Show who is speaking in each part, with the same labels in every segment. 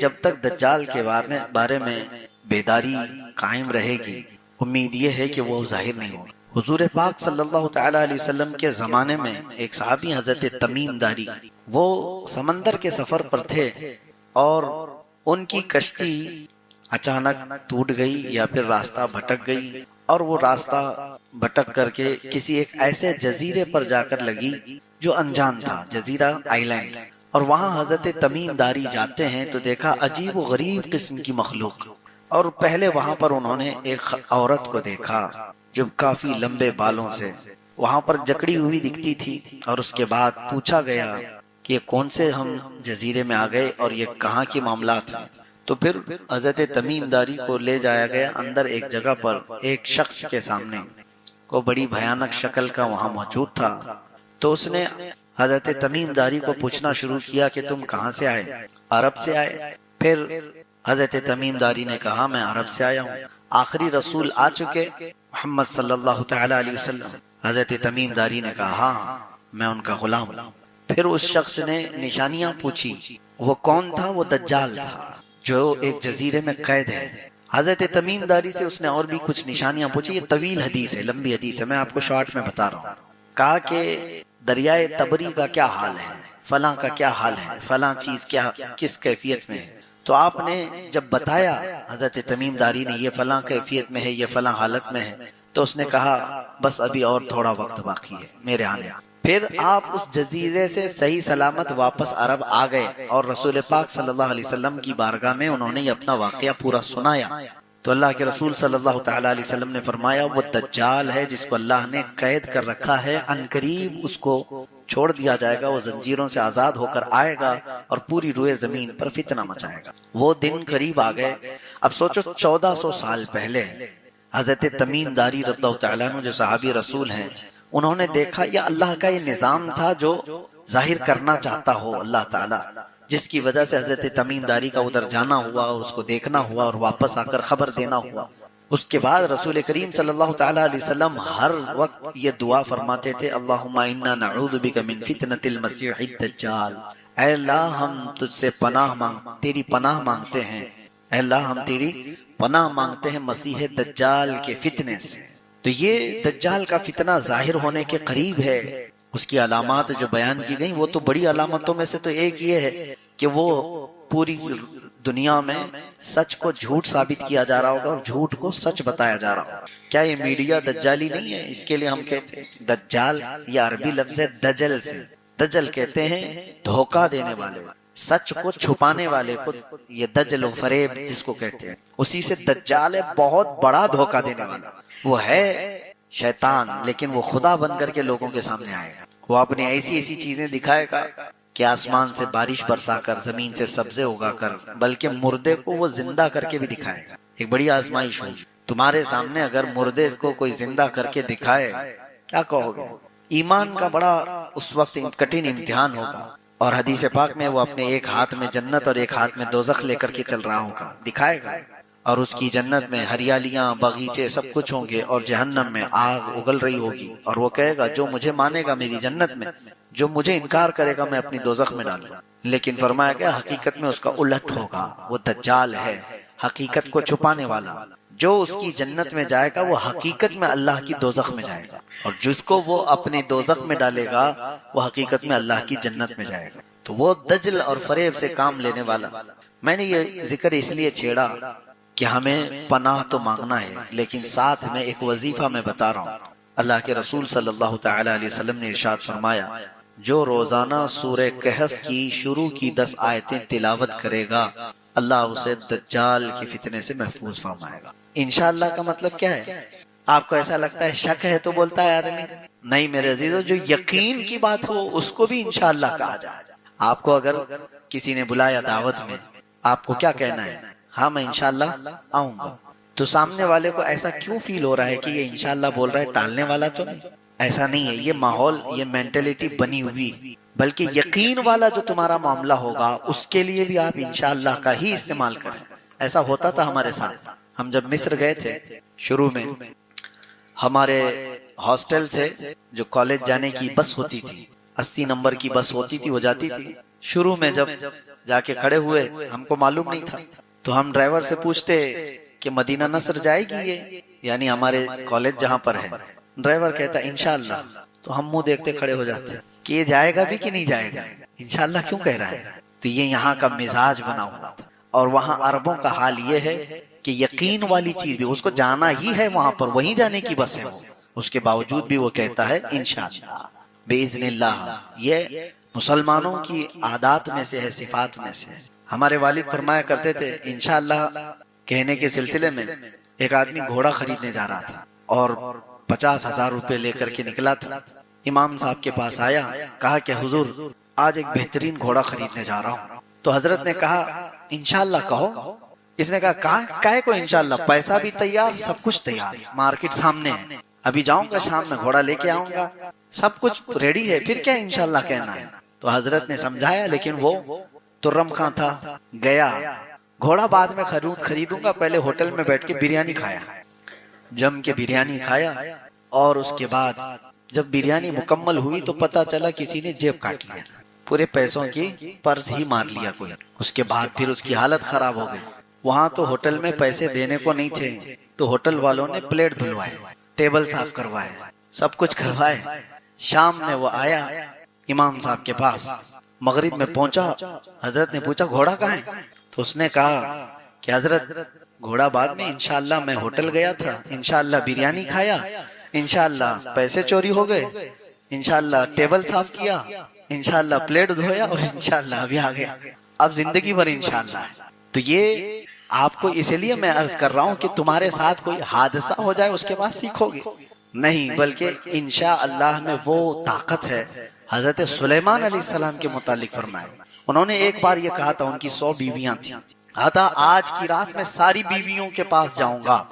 Speaker 1: جب تک دجال کے بارے میں بیداری قائم رہے گی، امید یہ ہے کہ وہ ظاہر نہیں ہوگا۔ حضور پاک صلی اللہ تعالی علیہ وسلم کے زمانے میں ایک صحابی حضرت تمیم داری، وہ سمندر کے سفر پر تھے اور ان کی کشتی اچانک ٹوٹ گئی یا پھر راستہ بھٹک گئی، اور وہ راستہ بھٹک کر کے کسی ایک ایسے جزیرے پر جا کر لگی جو انجان تھا، جزیرہ آئی لینڈ۔ اور وہاں حضرت تمیم داری جاتے ہیں تو دیکھا عجیب و غریب قسم کی مخلوق، اور پہلے وہاں پر انہوں نے ایک عورت کو دیکھا جو کافی لمبے بالوں سے وہاں پر جکڑی ہوئی دکھتی تھی، اور اس کے بعد پوچھا گیا کہ یہ کون سے ہم جزیرے میں آ گئے اور یہ کہاں کی معاملات ہیں۔ تو پھر حضرت تمیم داری کو لے جایا گیا اندر ایک جگہ پر، ایک شخص کے سامنے کو بڑی بھیانک شکل کا وہاں موجود تھا۔ تو اس نے حضرت تمیم داری کو پوچھنا شروع کیا کہ تم کہاں سے آئے؟ عرب سے آئے؟ پھر حضرت تمیم داری نے کہا میں عرب سے آیا ہوں، آخری رسول آ چکے محمد صلی اللہ تعالی علیہ وسلم۔ حضرت تمیم داری نے کہا ہاں میں ان کا غلام ہوں۔ پھر اس شخص نے نشانیاں پوچھی، وہ کون تھا؟ وہ دجال تھا جو ایک جزیرے میں قید ہے۔ حضرت تمیم داری سے اس نے اور بھی کچھ نشانیاں پوچھی، یہ طویل حدیث ہے، لمبی حدیث ہے، میں آپ کو شارٹ میں بتا رہا ہوں۔ کہا کہ دریائے تبری کا کیا حال ہے، فلاں کا کیا حال ہے، فلاں چیز کیا کس کیفیت میں ہے۔ تو آپ نے جب بتایا حضرت تمیم داری نے یہ فلاں کیفیت میں ہے، یہ فلاں حالت میں ہے، تو اس نے کہا بس ابھی اور تھوڑا وقت باقی ہے میرے آنے۔ پھر آپ اس جزیرے سے صحیح سلامت واپس عرب آ گئے اور رسول پاک صلی اللہ علیہ وسلم کی بارگاہ میں انہوں نے اپنا واقعہ پورا سنایا۔ تو اللہ کے رسول صلی اللہ تعالی علیہ وسلم نے فرمایا وہ دجال ہے جس کو اللہ نے قید کر رکھا ہے، عنقریب اس کو چھوڑ دیا جائے گا، وہ زنجیروں سے آزاد ہو کر آئے گا اور پوری روئے زمین پر فتنہ مچائے گا۔ وہ دن قریب آ گئے۔ اب سوچو 1400 سال پہلے حضرت تمیم داری رضی اللہ تعالیٰ عنہ جو صحابی رسول ہیں، انہوں نے دیکھا یا اللہ کا یہ نظام تھا جو ظاہر کرنا چاہتا ہو اللہ تعالیٰ، جس کی وجہ سے حضرت تمیم داری کا ادھر جانا ہوا اور اس کو دیکھنا ہوا اور واپس آ کر خبر دینا ہوا۔ اس کے بعد رسول کریم صلی اللہ تعالیٰ علیہ وسلم ہر وقت یہ دعا فرماتے تھے اللہم انا نعوذ بک من فتنة المسیح الدجال، اے اللہ ہم تجھ سے تیری پناہ مانگتے ہیں، اے اللہ ہم تیری پناہ مانگتے ہیں مسیح دجال کے فتنے سے۔ تو یہ دجال کا فتنہ ظاہر ہونے کے قریب ہے۔ اس کی علامات جو بیان کی گئیں وہ تو بڑی علامتوں میں سے تو ایک یہ ہے کہ وہ پوری دنیا میں سچ کو جھوٹ ثابت کیا جا رہا ہوگا اور جھوٹ کو سچ بتایا جا رہا ہوگا۔ کیا یہ میڈیا دجالی نہیں ہے؟ اس کے لیے ہم کہتے ہیں دجال، یہ عربی لفظ ہے دجل سے، دجل کہتے ہیں دھوکہ دینے والے، سچ کو چھپانے والے کو یہ دجل و فریب جس کو کہتے ہیں، اسی سے دجال ہے، بہت بڑا دھوکہ دینے والا۔ وہ ہے شیطان لیکن وہ خدا بن کر کے لوگوں کے سامنے آئے گا، وہ اپنی ایسی ایسی چیزیں دکھائے گا کہ آسمان سے بارش برسا کر، زمین سے سبزے اگا کر، بلکہ مردے کو وہ زندہ کر کے بھی دکھائے گا۔ ایک بڑی آزمائش ہوگی تمہارے سامنے، اگر مردے کو کوئی زندہ کر کے دکھائے کیا کہو گے؟ ایمان کا بڑا اس وقت کٹھن امتحان ہوگا۔ اور حدیث پاک میں وہ اپنے ایک ہاتھ میں جنت اور ایک ہاتھ میں دوزخ لے کر کے چل رہا ہوگا، دکھائے گا، اور اس کی جنت میں ہریالیاں، باغیچے سب کچھ ہوں گے، اور جہنم میں آگ اگل رہی ہوگی، اور وہ کہے گا جو مجھے مانے گا میری جنت میں، جو مجھے انکار کرے گا میں اپنی دوزخ میں ڈالوں گا۔ لیکن فرمایا گیا حقیقت میں اس کا الٹ ہوگا، وہ دجال ہے، حقیقت کو چھپانے والا۔ جو اس کی جنت میں جائے گا وہ حقیقت میں اللہ کی دوزخ میں جائے گا، اور جس کو وہ اپنی دوزخ میں ڈالے گا وہ حقیقت میں اللہ کی جنت میں جائے گا۔ تو وہ دجل اور فریب سے کام لینے والا۔ میں نے یہ ذکر اس لیے چھیڑا کہ ہمیں پناہ تو مانگنا ہے، لیکن ساتھ میں ایک وظیفہ میں بتا رہا ہوں۔ اللہ کے رسول صلی اللہ تعالی علیہ وسلم نے ارشاد فرمایا جو روزانہ سورہ کہف کی شروع کی 10 آیتیں تلاوت کرے گا اللہ اسے دجال کے فتنے سے محفوظ فرمائے گا۔ انشاءاللہ کا مطلب کیا ہے؟ آپ کو ایسا لگتا ہے شک ہے تو بولتا ہے آدمی، نہیں میرے عزیزو، جو یقین کی بات ہو اس کو بھی انشاءاللہ کہا جائے۔ آپ کو اگر کسی نے بلایا دعوت میں، آپ کو کیا کہنا ہے؟ ہاں میں انشاءاللہ آؤں گا۔ تو سامنے والے کو ایسا کیوں فیل ہو رہا ہے کہ یہ انشاءاللہ بول رہا ہے، ٹالنے والا تو نہیں؟ ایسا نہیں ہے، یہ ماحول، یہ مینٹلٹی بنی ہوئی، بلکہ یقین والا جو تمہارا معاملہ ہوگا اس کے لیے بھی آپ انشاءاللہ کا ہی استعمال کریں۔ ایسا ہوتا تھا ہمارے ساتھ، ہم جب مصر گئے تھے شروع میں، ہمارے ہاسٹل سے جو کالج جانے کی بس ہوتی تھی، 80 نمبر کی بس ہوتی تھی، وہ جاتی تھی۔ شروع میں جب جا کے کھڑے ہوئے، ہم کو معلوم نہیں تھا، تو ہم ڈرائیور سے پوچھتے کہ مدینہ نصر جائے گی یہ، یعنی ہمارے کالج جہاں پر ہے؟ ڈرائیور کہتا انشاءاللہ، تو ہم منہ دیکھتے کھڑے ہو جاتے کہ یہ جائے گا بھی کہ نہیں جائے گا، انشاءاللہ کیوں کہہ رہا ہے؟ تو یہ یہاں کا مزاج بنا ہوا تھا، اور وہاں عربوں کا حال یہ ہے کہ یقین والی چیز بھی اس کو جانا ہی ہے، وہاں پر وہیں جانے کی بس ہے وہ، اس کے باوجود بھی وہ کہتا ہے انشاءاللہ باذن اللہ۔ یہ مسلمانوں کی عادات میں سے ہے، صفات میں سے ہے۔ ہمارے والد فرمایا کرتے تھے انشاءاللہ کہنے کے سلسلے میں ایک آدمی گھوڑا خریدنے جا رہا تھا اور 50,000 روپے لے کر کے نکلا تھا، امام صاحب کے پاس آیا، کہا کہ حضور آج ایک بہترین گھوڑا خریدنے جا رہا ہوں۔ تو حضرت نے کہا انشاءاللہ کہو۔ اس نے کہا کہے کو انشاءاللہ، پیسہ بھی تیار، سب کچھ تیار، مارکیٹ سامنے ہے، ابھی جاؤں گا شام میں گھوڑا لے کے آؤں گا، سب کچھ ریڈی ہے، پھر کیا انشاءاللہ کہنا ہے؟ تو حضرت نے سمجھایا، لیکن وہ ترم خاں تھا، گیا، گھوڑا بعد میں خریدوں گا، پہلے ہوٹل میں بیٹھ کے بریانی کھایا، جم کے بریانی کھایا، اور اس کے بعد جب بریانی مکمل ہوئی تو پتا چلا کسی نے جیب کاٹ لیا، پورے پیسوں کی پرس ہی مار لیا کوئی۔ اس کے بعد پھر اس کی حالت خراب ہو گئی۔ وہاں تو ہوٹل میں پیسے دینے کو نہیں تھے، تو ہوٹل والوں نے پلیٹ دھلوائے، ٹیبل صاف کروائے، سب کچھ کروائے۔ شام میں وہ آیا امام صاحب کے پاس، مغرب میں پہنچا، حضرت نے پوچھا گھوڑا کہاں ہے؟ تو اس نے کہا کہ حضرت گھوڑا بعد میں، انشاءاللہ میں ہوٹل گیا تھا، انشاءاللہ بریانی کھایا، انشاءاللہ پیسے چوری ہو گئے، انشاءاللہ ٹیبل صاف کیا، انشاءاللہ پلیٹ دھویا، اور انشاءاللہ ابھی آ گیا، اب زندگی بھر انشاءاللہ ہے۔ تو یہ آپ کو اس لیے میں عرض کر رہا ہوں کہ تمہارے ساتھ کوئی حادثہ ہو جائے اس کے بعد سیکھو گے نہیں، بلکہ انشاءاللہ میں وہ طاقت ہے۔ حضرت سلیمان علیہ السلام کے متعلق فرمایا، انہوں نے ایک بار یہ کہا تھا، ان کی 100 بیویاں تھیں، کہا تھا آج کی رات میں ساری بیویوں کے پاس جاؤں گا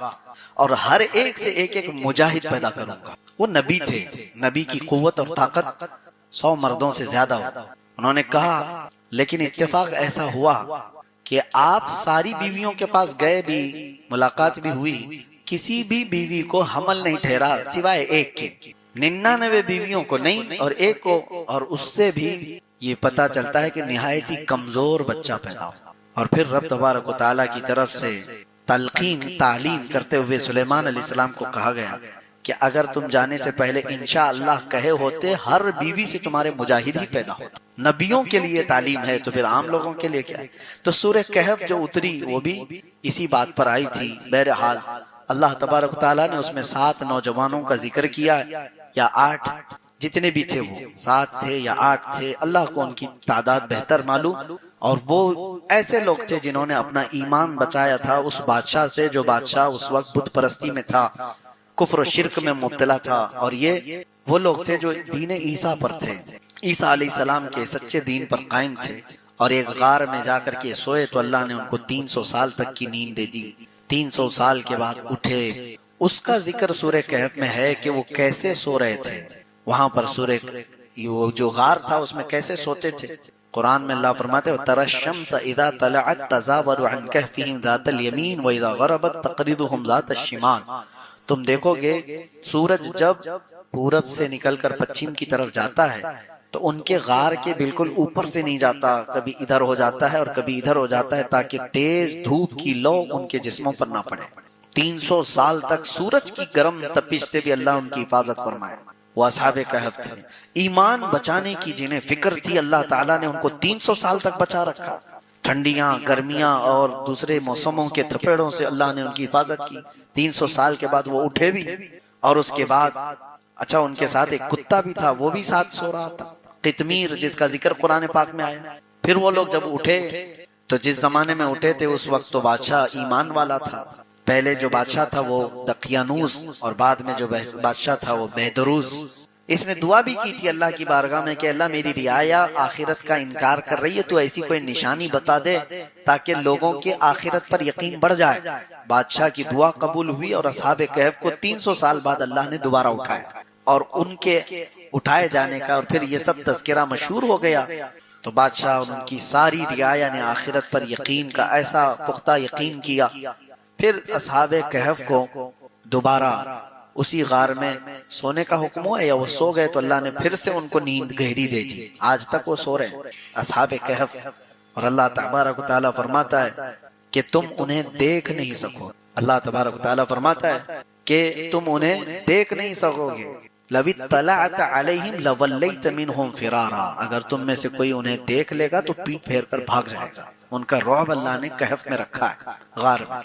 Speaker 1: اور ہر ایک سے ایک ایک مجاہد پیدا کروں گا۔ وہ نبی تھے، نبی کی قوت اور طاقت 100 مردوں سے زیادہ ہو۔ انہوں نے کہا لیکن اتفاق ایسا ہوا کہ آپ ساری بیویوں کے پاس گئے بھی، ملاقات بھی ہوئی، کسی بھی بیوی کو حمل نہیں ٹھہرا سوائے ایک کے، 99 بیویوں کو نہیں اور ایک کو، اور اس سے بھی یہ پتا چلتا ہے کہ نہایت ہی کمزور بچہ پیدا ہو۔ اور پھر رب تبارک و تعالیٰ کی طرف سے تلقین، تعلیم کرتے ہوئے سلیمان علیہ السلام کو کہا گیا کہ اگر تم جانے سے پہلے انشاءاللہ کہے ہوتے، ہر بیوی سے تمہارے مجاہد ہی پیدا ہوتا۔ نبیوں کے لیے تعلیم ہے تو پھر عام لوگوں کے لیے کیا ہے؟ تو سورہ کہف جو اتری وہ بھی اسی بات پر آئی تھی۔ بہرحال اللہ تبارک و تعالیٰ نے اس میں 7 نوجوانوں کا ذکر کیا، یا 8، جتنے بھی تھے، وہ 7 تھے یا 8 تھے، اللہ کو ان کی تعداد بہتر معلوم، اور وہ ایسے لوگ تھے جنہوں نے اپنا ایمان بچایا تھا اس بادشاہ سے جو بادشاہ اس وقت بت پرستی میں تھا، کفر و شرک میں مبتلا تھا، اور یہ وہ لوگ تھے جو دین عیسیٰ پر تھے، عیسیٰ علیہ السلام کے سچے دین پر قائم تھے، اور ایک غار میں جا کر کے سوئے تو اللہ نے ان کو 300 سال تک کی نیند دے دی۔ 300 سال کے بعد اٹھے، اس کا ذکر سورہ کہف میں ہے کہ وہ کیسے سو رہے تھے، وہاں پر سورہ وہ جو غار تھا اس میں کیسے سوتے تھے۔ قرآن میں اللہ فرماتے ہیں وَتَرَى الشَّمْسَ إِذَا طَلَعَتْ تَزَاوَرُ عَنْ كَهْفِهِمْ ذَاتَ الْيَمِينِ وَإِذَا غَرَبَتْ تَقْرِضُهُمْ ذَاتَ الشِّمَالِ۔ تم دیکھو گے سورج جب پورب سے نکل کر پچھم کی طرف جاتا ہے تو ان کے غار کے بالکل اوپر سے نہیں جاتا، کبھی ادھر ہو جاتا ہے اور کبھی ادھر ہو جاتا ہے، تاکہ تیز دھوپ کی لو ان کے جسموں پر نہ پڑے۔ 300 سال تک سورج کی گرم تپش سے بھی اللہ ان کی حفاظت فرمائے۔ وہ اصحاب کہف تھے، ایمان بچانے کی جنہیں فکر تھی، اللہ تعالیٰ نے ان کو 300 سال تک بچا رکھا۔ ٹھنڈیاں، گرمیاں اور دوسرے موسموں کے تھپیڑوں سے اللہ نے ان کی حفاظت کی۔ 300 سال کے بعد وہ اٹھے بھی، اور اس کے بعد اچھا ان کے ساتھ ایک کتا بھی تھا، وہ بھی ساتھ سو رہا تھا، قطمیر، جس کا ذکر قرآن پاک میں آیا۔ پھر وہ لوگ جب اٹھے تو جس زمانے میں اٹھے تھے اس وقت تو بادشاہ ایمان والا تھا، پہلے جو بادشاہ تھا وہ دقیانوس، اور بعد میں جو بادشاہ تھا وہ بہدروس۔ اس نے دعا بھی کی تھی اللہ کی بارگاہ میں کہ اللہ میری رعایا آخرت کا انکار کر رہی ہے، تو ایسی کوئی نشانی بتا دے تاکہ لوگوں کے آخرت پر یقین بڑھ جائے۔ بادشاہ کی دعا قبول ہوئی اور اصحاب کہف کو 300 سال بعد اللہ نے دوبارہ اٹھایا، اور ان کے اٹھائے جانے کا اور پھر یہ سب تذکرہ مشہور ہو گیا۔ تو بادشاہ اور ان کی ساری رعایا نے آخرت پر یقین کا ایسا پختہ یقین کیا، پھر اصحاب کہف کو دوبارہ اسی غار میں سونے کا حکم ہوا، یا وہ سو گئے تو اللہ نے پھر سے ان کو نیند گہری دے دی، آج تک وہ سو رہے ہیں اصحاب کہف۔ اور اللہ تبارک و تعالیٰ فرماتا ہے کہ تم انہیں دیکھ نہیں سکو. اللہ تبارک و تعالیٰ فرماتا ہے کہ تم انہیں دیکھ نہیں سکو گے. لَوِ اطَّلَعْتَ عَلَيْهِمْ لَوَلَّيْتَ مِنْهُمْ فِرَارًا، اگر تم میں سے کوئی انہیں دیکھ لے گا تو پیٹ پھیر کر بھاگ جائے گا. ان کا رعب اللہ نے کہف میں رکھا ہے، غار میں.